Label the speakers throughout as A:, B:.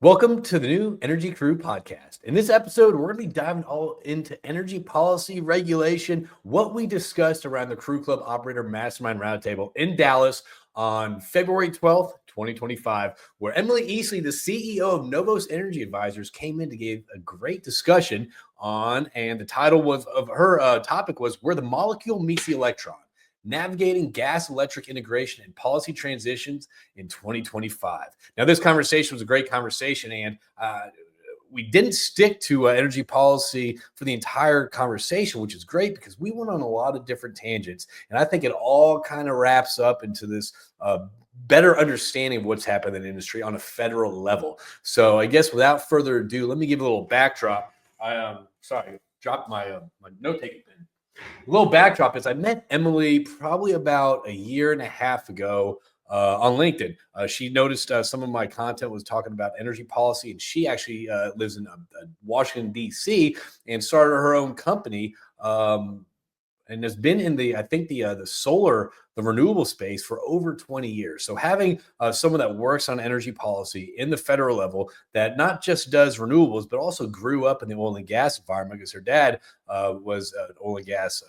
A: Welcome to the new Energy Crew podcast. In this episode, we're going to be diving all into energy policy regulation, what we discussed around the Crew Club Operator Mastermind Roundtable in Dallas on February 12th, 2025, where Emily Easley, the CEO of Novos Energy Advisors, came in to give a great discussion on, and the title of her topic was Where the Molecule Meets the Electron. Navigating gas electric integration and policy transitions in 2025. Now, this conversation was a great conversation, and we didn't stick to energy policy for the entire conversation, which is great because we went on a lot of different tangents. And I think it all kind of wraps up into this better understanding of what's happened in the industry on a federal level. So I guess without further ado, let me give a little backdrop. I dropped my note-taking pen. A little backdrop is I met Emily probably about a year and a half ago on LinkedIn. She noticed some of my content was talking about energy policy, and she actually lives in Washington, D.C., and started her own company and has been in the solar, the renewable space for over 20 years. So having someone that works on energy policy in the federal level that not just does renewables, but also grew up in the oil and gas environment because her dad was an oil and gas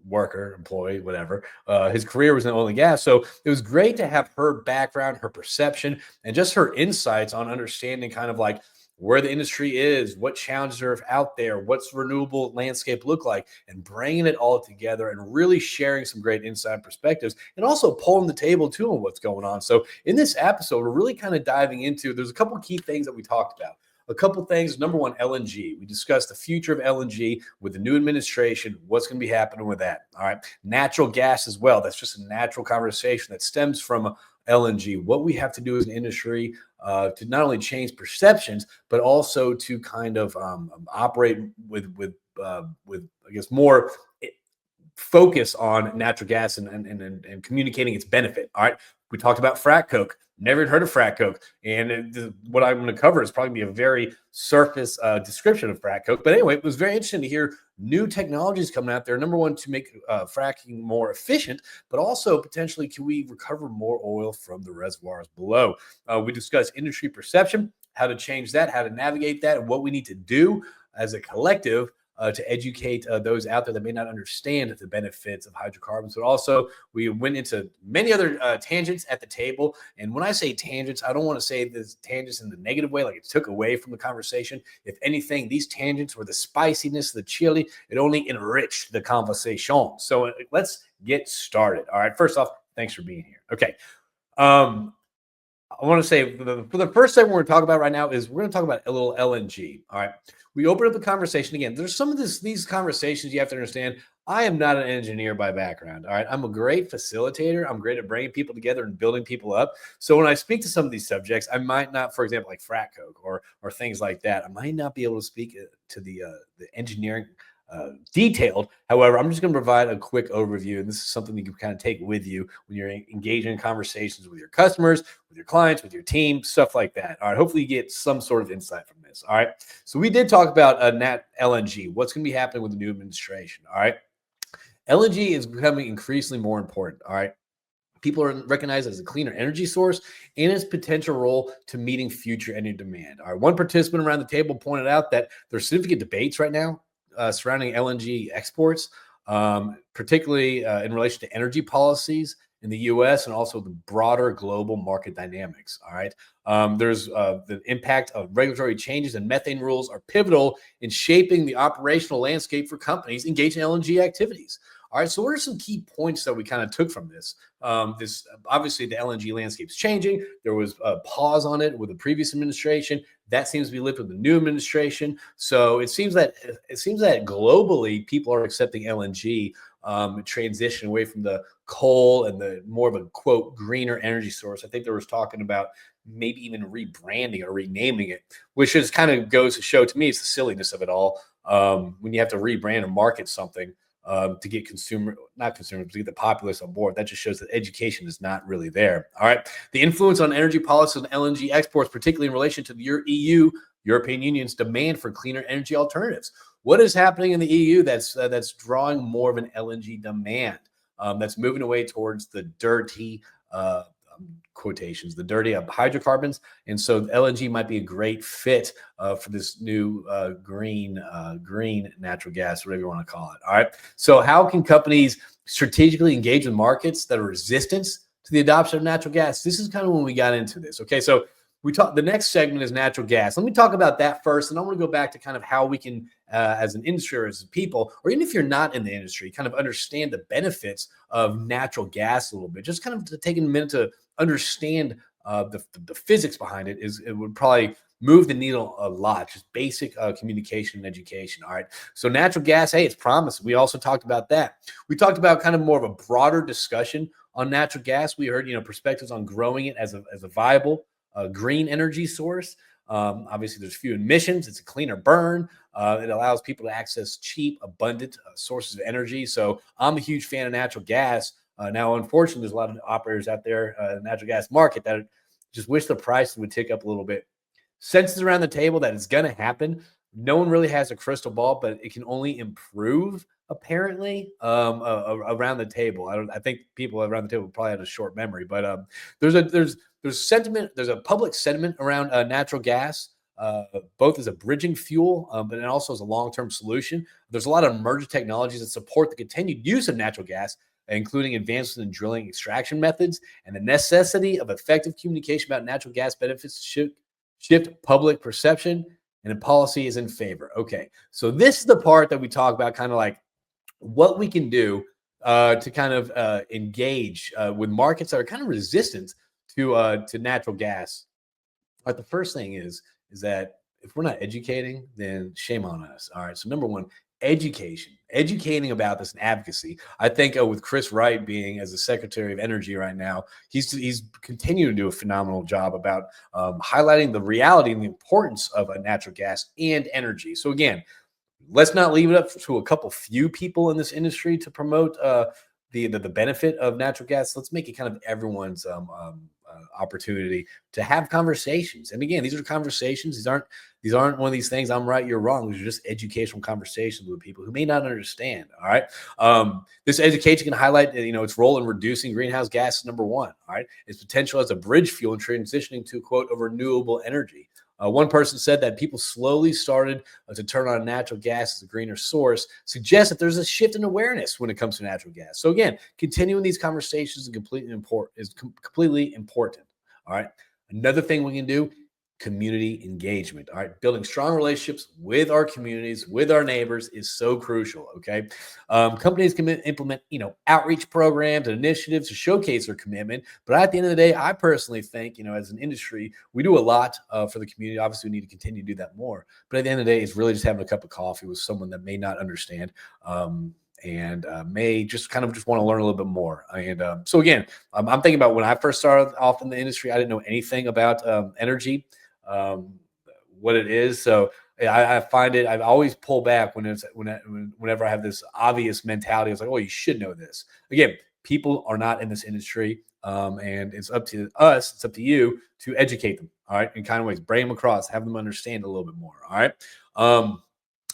A: worker, employee, whatever. His career was in oil and gas. So it was great to have her background, her perception, and just her insights on understanding kind of like where the industry is, what challenges are out there, what's renewable landscape look like, and bringing it all together and really sharing some great insight perspectives and also pulling the table too on what's going on. So in this episode, we're really kind of diving into, there's a couple key things that we talked about. A couple things. Number one, LNG. We discussed the future of LNG with the new administration, what's going to be happening with that. All right. Natural gas as well. That's just a natural conversation that stems from LNG. What we have to do as an industry to not only change perceptions, but also to kind of operate with I guess more focus on natural gas and communicating its benefit. All right. We talked about frat coke. Never even heard of frat coke. And what I'm going to cover is probably be a very surface description of frat coke. But anyway, it was very interesting to hear new technologies coming out there. Number one, to make fracking more efficient, but also potentially can we recover more oil from the reservoirs below? We discussed industry perception, how to change that, how to navigate that, and what we need to do as a collective to educate those out there that may not understand the benefits of hydrocarbons. But also, we went into many other tangents at the table. And when I say tangents, I don't want to say this tangents in the negative way, like it took away from the conversation. If anything, these tangents were the spiciness, the chili. It only enriched the conversation. So let's get started. All right. First off, thanks for being here. Okay. I want to say for the first thing we're going to talk about right now is we're going to talk about a little LNG. All right. We open up the conversation again. There's some of these conversations you have to understand. I am not an engineer by background. All right. I'm a great facilitator. I'm great at bringing people together and building people up. So when I speak to some of these subjects, I might not, for example, like frat coke or things like that, I might not be able to speak to the engineering detailed. However, I'm just going to provide a quick overview, and this is something you can kind of take with you when you're engaging in conversations with your customers, with your clients, with your team, stuff like that. All right. Hopefully you get some sort of insight from this. All right. So we did talk about LNG, what's going to be happening with the new administration. All right. LNG is becoming increasingly more important. All right. People are recognized as a cleaner energy source and its potential role to meeting future energy demand. All right. One participant around the table pointed out that there's significant debates right now surrounding LNG exports, particularly in relation to energy policies in the U.S. and also the broader global market dynamics. All right. There's the impact of regulatory changes and methane rules are pivotal in shaping the operational landscape for companies engaged in LNG activities. All right, so what are some key points that we kind of took from this? Obviously, the LNG landscape's changing. There was a pause on it with the previous administration. That seems to be lifted with the new administration. So it seems that globally, people are accepting LNG transition away from the coal and the more of a quote greener energy source. I think there was talking about maybe even rebranding or renaming it, which just kind of goes to show to me it's the silliness of it all. When you have to rebrand and market something. To get but to get the populace on board. That just shows that education is not really there. All right. The influence on energy policy and LNG exports, particularly in relation to the European Union's demand for cleaner energy alternatives. What is happening in the EU that's drawing more of an LNG demand? That's moving away towards the dirty quotations, the dirty hydrocarbons. And so LNG might be a great fit for this new green natural gas, whatever you want to call it. All right. So how can companies strategically engage with markets that are resistant to the adoption of natural gas? This is kind of when we got into this. Okay. So we talk, the next segment is natural gas. Let me talk about that first. And I want to go back to kind of how we can, as an industry or as people, or even if you're not in the industry, kind of understand the benefits of natural gas a little bit. Just kind of taking a minute to understand the physics behind it is, it would probably move the needle a lot. Just basic communication and education. All right. So natural gas, hey, it's promising. We also talked about that. We talked about kind of more of a broader discussion on natural gas. We heard, perspectives on growing it as a viable green energy source. Obviously, there's few emissions. It's a cleaner burn. It allows people to access cheap, abundant sources of energy. So I'm a huge fan of natural gas. Now, unfortunately, there's a lot of operators out there in the natural gas market that just wish the price would tick up a little bit. Senses around the table that it's going to happen. No one really has a crystal ball, but it can only improve apparently around the table. I think people around the table probably had a short memory, but there's sentiment. There's a public sentiment around natural gas, both as a bridging fuel, but it also as a long-term solution. There's a lot of emerging technologies that support the continued use of natural gas, including advances in drilling extraction methods, and the necessity of effective communication about natural gas benefits shift public perception, and the policy is in favor. Okay, so this is the part that we talk about, kind of like what we can do to kind of engage with markets that are kind of resistant to natural gas. But the first thing is that if we're not educating, then shame on us. All right. So number one, educating about this and advocacy. I think with Chris Wright being as the Secretary of Energy right now, he's continuing to do a phenomenal job about highlighting the reality and the importance of natural gas and energy. So again, let's not leave it up to a couple few people in this industry to promote the benefit of natural gas. Let's make it kind of everyone's opportunity to have conversations. And again, these are conversations. These aren't one of these things. I'm right, you're wrong. These are just educational conversations with people who may not understand. All right. This education can highlight, its role in reducing greenhouse gases. Number one. All right. Its potential as a bridge fuel in transitioning to, quote, a renewable energy. One person said that people slowly started to turn on natural gas as a greener source, suggests that there's a shift in awareness when it comes to natural gas. So again, continuing these conversations is completely important. All right. Another thing we can do, community engagement. All right. Building strong relationships with our communities, with our neighbors is so crucial. Okay. Companies can implement, outreach programs and initiatives to showcase their commitment. But at the end of the day, I personally think, as an industry, we do a lot for the community. Obviously, we need to continue to do that more. But at the end of the day, it's really just having a cup of coffee with someone that may not understand. And may just want to learn a little bit more. And so again, I'm thinking about when I first started off in the industry, I didn't know anything about energy, what it is. So I find it, I always pull back whenever I have this obvious mentality. It's like, oh, you should know this. Again, people are not in this industry, and it's up to us. It's up to you to educate them. All right, in kind of ways, bring them across, have them understand a little bit more. All right.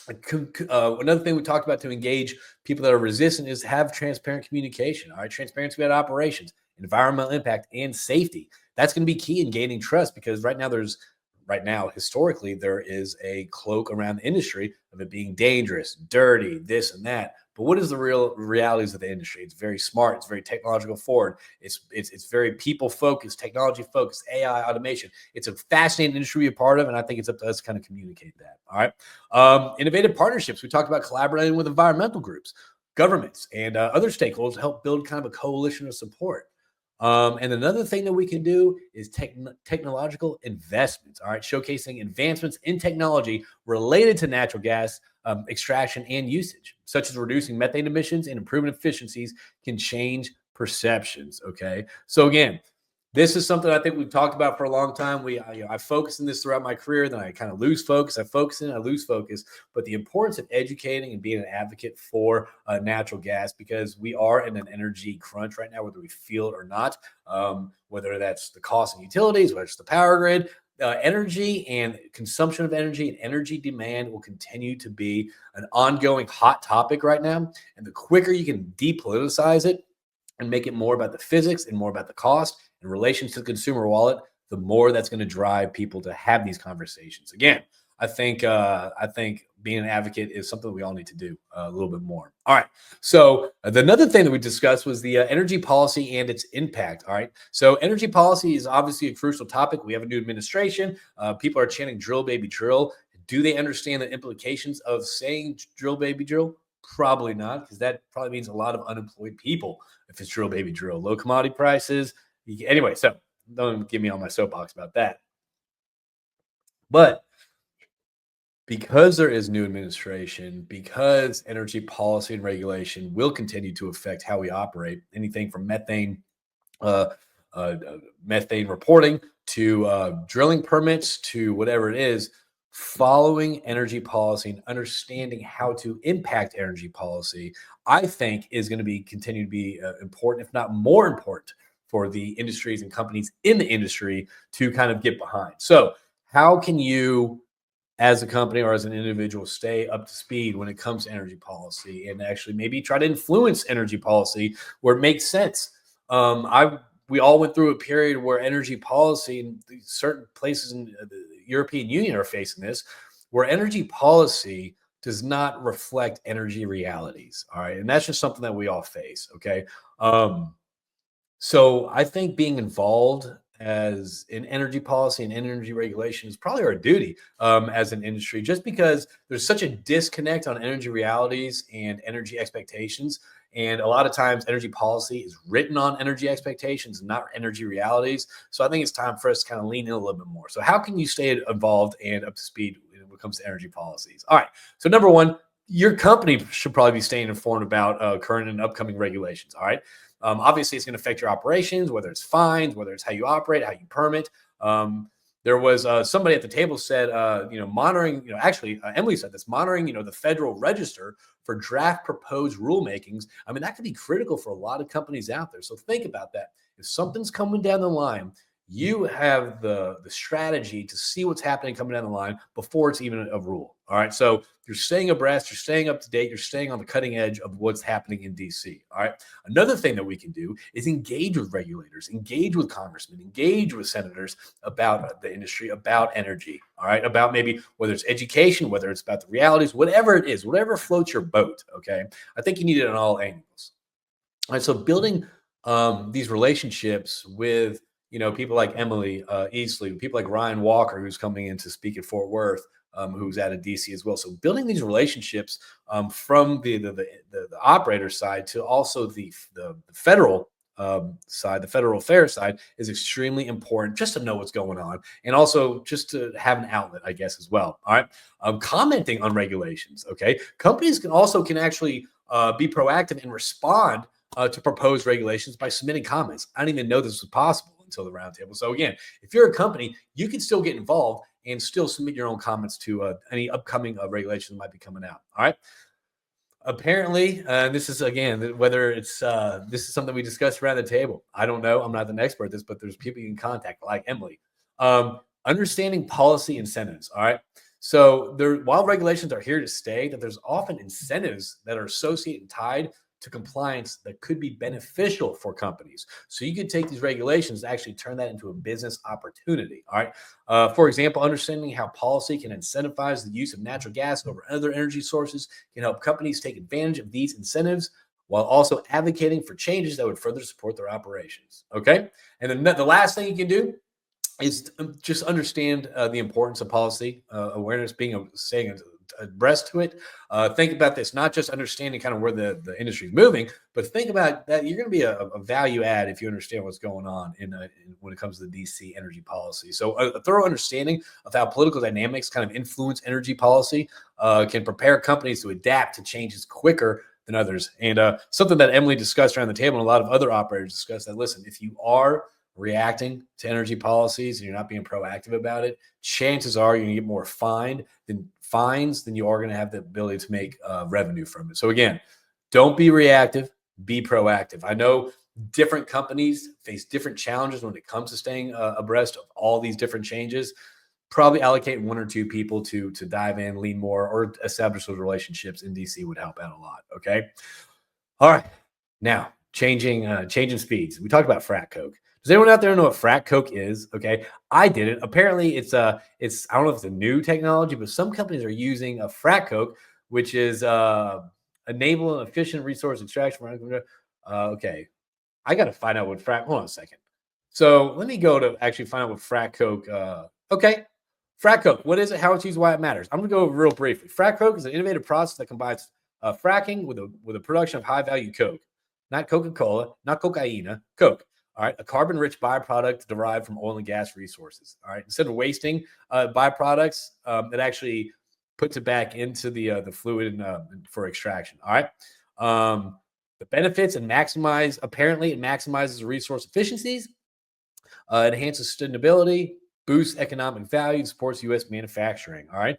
A: Another thing we talked about to engage people that are resistant is have transparent communication. All right, transparency about operations, environmental impact, and safety. That's going to be key in gaining trust, because right now, historically, there is a cloak around the industry of it being dangerous, dirty, this and that. But what is the real realities of the industry? It's very smart. It's very technological forward. It's very people focused, technology focused, AI, automation. It's a fascinating industry to be a part of, and I think it's up to us to kind of communicate that. All right. Innovative partnerships. We talked about collaborating with environmental groups, governments, and other stakeholders to help build kind of a coalition of support. And another thing that we can do is technological investments. All right, showcasing advancements in technology related to natural gas extraction and usage, such as reducing methane emissions and improving efficiencies, can change perceptions. Okay, so again, this is something I think we've talked about for a long time. I focus on this throughout my career, then I kind of lose focus. I focus in, I lose focus. But the importance of educating and being an advocate for natural gas, because we are in an energy crunch right now, whether we feel it or not. Whether that's the cost of utilities, whether it's the power grid, energy and consumption of energy and energy demand will continue to be an ongoing hot topic right now. And the quicker you can depoliticize it and make it more about the physics and more about the cost in relation to the consumer wallet, the more that's going to drive people to have these conversations. Again, I think being an advocate is something we all need to do a little bit more. All right. So another thing that we discussed was the energy policy and its impact. All right. So energy policy is obviously a crucial topic. We have a new administration. People are chanting "drill, baby, drill." Do they understand the implications of saying "drill, baby, drill"? Probably not, because that probably means a lot of unemployed people if it's drill, baby, drill. Low commodity prices. Anyway, so don't give me on my soapbox about that. But because there is new administration, because energy policy and regulation will continue to affect how we operate, anything from uh, methane reporting to drilling permits to whatever it is, following energy policy and understanding how to impact energy policy, I think is going to be continue to be important, if not more important, for the industries and companies in the industry to kind of get behind. So, how can you as a company or as an individual stay up to speed when it comes to energy policy and actually maybe try to influence energy policy where it makes sense? I We all went through a period where energy policy in certain places in the European Union are facing this, where energy policy does not reflect energy realities. All right, and that's just something that we all face. Okay, um, so I think being involved as in energy policy and energy regulation is probably our duty as an industry, just because there's such a disconnect on energy realities and energy expectations. And a lot of times, energy policy is written on energy expectations, not energy realities. So I think it's time for us to kind of lean in a little bit more. So, how can you stay involved and up to speed when it comes to energy policies? All right. So, number one, your company should probably be staying informed about current and upcoming regulations. All right. Obviously, it's going to affect your operations, whether it's fines, whether it's how you operate, how you permit. There was somebody at the table said, monitoring, actually, Emily said this, monitoring, the Federal Register for draft proposed rulemakings. I mean, that could be critical for a lot of companies out there. So think about that. If something's coming down the line, you have the strategy to see what's happening coming down the line before it's even a rule. All right. So you're staying abreast, you're staying up to date, you're staying on the cutting edge of what's happening in DC. All right. Another thing that we can do is engage with regulators, engage with congressmen, engage with senators about the industry, about energy. All right. About maybe whether it's education, whether it's about the realities, whatever it is, whatever floats your boat. Okay. I think you need it on all angles. All right. So building these relationships with people like Emily Easley, people like Ryan Walker, who's coming in to speak at Fort Worth, who's out of DC as well. So building these relationships from the operator side to also the federal side, the federal affairs side, is extremely important just to know what's going on and also just to have an outlet, I guess, as well. All right, commenting on regulations. Okay, companies can actually be proactive and respond to proposed regulations by submitting comments. I didn't even know this was possible until the roundtable. So again, if you're a company, you can still get involved and still submit your own comments to any upcoming regulations that might be coming out. All right. Apparently, this is again whether it's this is something we discussed around the table. I don't know. I'm not an expert at this, but there's people you can contact like Emily. Understanding policy incentives. All right. So while regulations are here to stay, that there's often incentives that are associated and tied to compliance that could be beneficial for companies. So you could take these regulations and actually turn that into a business opportunity. All right. For example, understanding how policy can incentivize the use of natural gas over other energy sources can help companies take advantage of these incentives while also advocating for changes that would further support their operations. Okay. And then the last thing you can do is just understand the importance of policy awareness, staying abreast to it. Think about this, not just understanding kind of where the industry is moving, but think about that you're going to be a value add if you understand what's going on when it comes to the DC energy policy. So a thorough understanding of how political dynamics kind of influence energy policy can prepare companies to adapt to changes quicker than others. And something that Emily discussed around the table and a lot of other operators discussed, that listen, if you are reacting to energy policies and you're not being proactive about it, chances are you're going to get more fines than you are going to have the ability to make revenue from it. So again, don't be reactive, be proactive. I know different companies face different challenges when it comes to staying abreast of all these different changes. Probably allocate one or two people to dive in, lean more, or establish those relationships in DC would help out a lot. Okay. All right. Now, changing speeds. We talked about frat coke. Does anyone out there know what frat coke is? Okay, I didn't. Apparently, it's I don't know if it's a new technology, but some companies are using a frat coke, which is enable and efficient resource extraction. Okay, I got to find out what frat. Hold on a second. So let me go to actually find out what frat coke. Okay, frat coke. What is it? How it's used? Why it matters? I'm going to go over real briefly. Frat coke is an innovative process that combines fracking with a production of high value coke, not Coca Cola, not cocaine, coke. All right, a carbon rich byproduct derived from oil and gas resources. All right, instead of wasting byproducts, it actually puts it back into the fluid for extraction. All right. The benefits and apparently it maximizes resource efficiencies, enhances sustainability, boosts economic value, supports U.S. manufacturing. All right.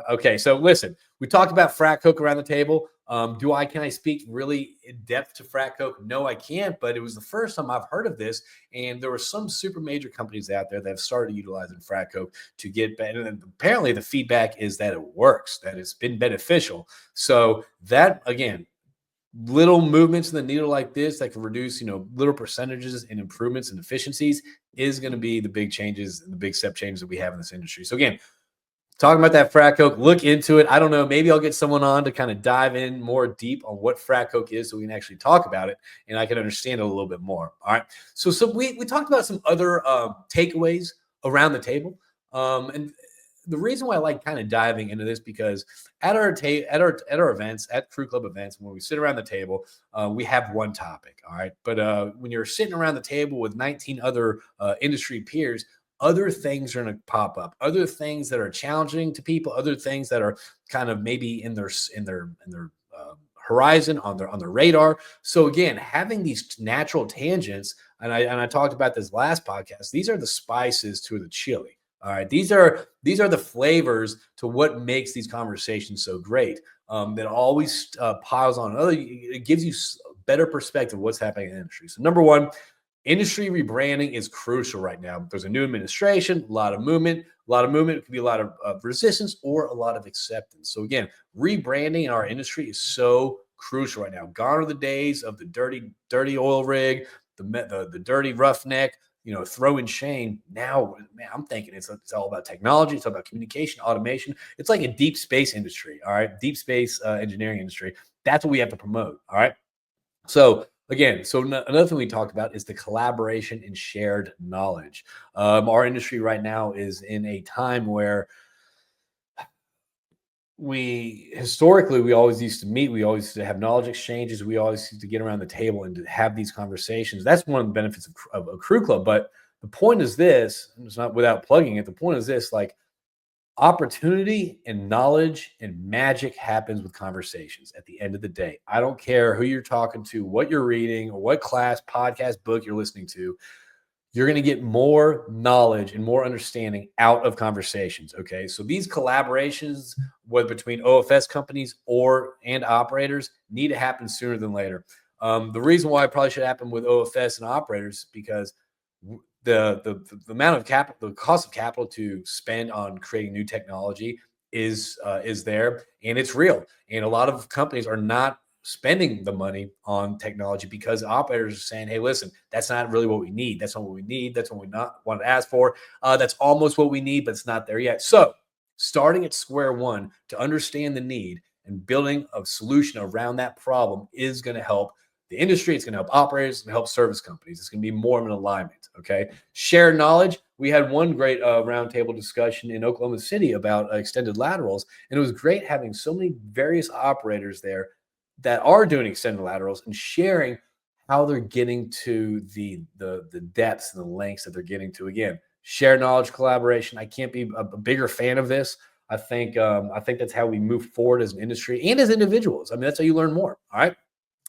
A: Okay. So listen, we talked about frat coke around the table. Can I speak really in depth to frat coke? No, I can't, but it was the first time I've heard of this. And there were some super major companies out there that have started utilizing frat coke to get better. And apparently the feedback is that it works, that it's been beneficial. So that, again, little movements in the needle like this that can reduce, little percentages and improvements and efficiencies is going to be the big changes and the big step changes that we have in this industry. So again, talking about that frat coke, look into it. I don't know. Maybe I'll get someone on to kind of dive in more deep on what frat coke is so we can actually talk about it and I can understand it a little bit more. All right. So we talked about some other takeaways around the table. And the reason why I like kind of diving into this because at our events, at Crew Club events, when we sit around the table, we have one topic. All right. But when you're sitting around the table with 19 other industry peers, other things are going to pop up, other things that are challenging to people, other things that are kind of maybe in their horizon on their radar. So again, having these natural tangents, and I talked about this last podcast, these are the spices to the chili. All right, these are the flavors to what makes these conversations so great. That always piles on another. It gives you a better perspective of what's happening in the industry. So number one, industry rebranding is crucial right now. There's a new administration, a lot of movement. It could be a lot of resistance or a lot of acceptance. So again, rebranding in our industry is so crucial right now. Gone are the days of the dirty oil rig, the dirty roughneck, throwing shame. Now, man, I'm thinking it's all about technology. It's all about communication, automation. It's like a deep space industry. All right. Deep space engineering industry. That's what we have to promote. All right. So again, another thing we talked about is the collaboration and shared knowledge. Our industry right now is in a time where we always used to meet, we always used to have knowledge exchanges, we always used to get around the table and to have these conversations. That's one of the benefits of a crew club. But the point is this, and it's not without plugging it, the point is this, like, opportunity and knowledge and magic happens with conversations at the end of the day. I don't care who you're talking to, what you're reading, or what class, podcast, book you're listening to. You're going to get more knowledge and more understanding out of conversations. Okay. So these collaborations, whether between OFS companies and operators, need to happen sooner than later. The reason why it probably should happen with OFS and operators, because the amount of capital, the cost of capital to spend on creating new technology is there, and it's real. And a lot of companies are not spending the money on technology because operators are saying, hey, listen, that's not really what we need. That's not what we need. That's what we not want to ask for. That's almost what we need, but it's not there yet. So starting at square one to understand the need and building a solution around that problem is going to help the industry. It's going to help operators and help service companies. It's going to be more of an alignment. Okay. Shared knowledge. We had one great roundtable discussion in Oklahoma City about extended laterals. And it was great having so many various operators there that are doing extended laterals and sharing how they're getting to the depths and the lengths that they're getting to. Again, shared knowledge, collaboration. I can't be a bigger fan of this. I think that's how we move forward as an industry and as individuals. I mean, that's how you learn more. All right.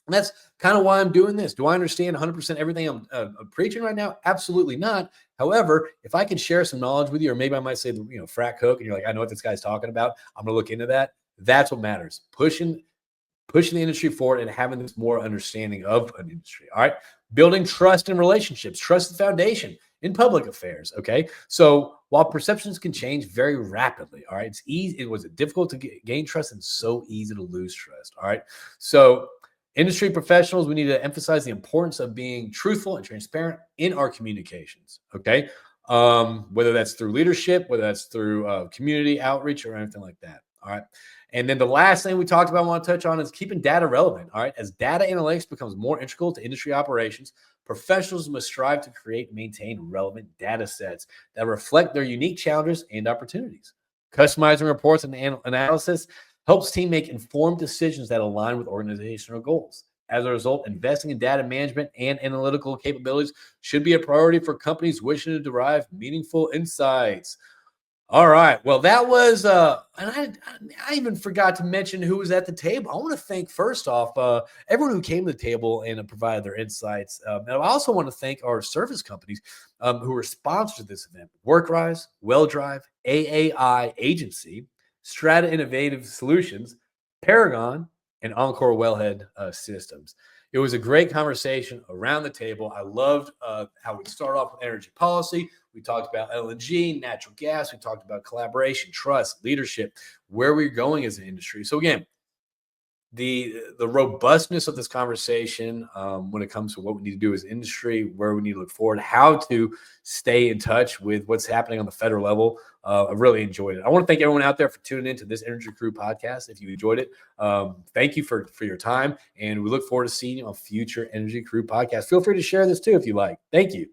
A: And that's kind of why I'm doing this. Do I understand 100% everything I'm preaching right now? Absolutely not. However, if I can share some knowledge with you, or maybe I might say, frat coke, and you're like, I know what this guy's talking about, I'm going to look into that. That's what matters. Pushing the industry forward and having this more understanding of an industry. All right. Building trust and relationships. Trust the foundation in public affairs. Okay. So while perceptions can change very rapidly, all right, it's easy. It was difficult to gain trust and so easy to lose trust. All right. So Industry professionals, we need to emphasize the importance of being truthful and transparent in our communications. Okay. Whether that's through leadership, whether that's through community outreach or anything like that. All right. And then the last thing we talked about, I want to touch on is keeping data relevant. All right. As data analytics becomes more integral to industry operations, professionals must strive to create and maintain relevant data sets that reflect their unique challenges and opportunities. Customizing reports and analysis helps team make informed decisions that align with organizational goals. As a result, investing in data management and analytical capabilities should be a priority for companies wishing to derive meaningful insights. All right. Well, that was, and I even forgot to mention who was at the table. I want to thank first off everyone who came to the table and provided their insights. And I also want to thank our service companies who were sponsors of this event: WorkRise, WellDrive, AAI Agency, Strata Innovative Solutions, Paragon, and Encore Wellhead Systems. It was a great conversation around the table. I loved how we started off with energy policy. We talked about LNG, natural gas. We talked about collaboration, trust, leadership, where we're going as an industry. So again, the robustness of this conversation when it comes to what we need to do as an industry, where we need to look forward, how to stay in touch with what's happening on the federal level. I really enjoyed it. I want to thank everyone out there for tuning into this Energy Crew podcast. If you enjoyed it, thank you for your time, and we look forward to seeing you on future Energy Crew podcasts. Feel free to share this too if you like. Thank you.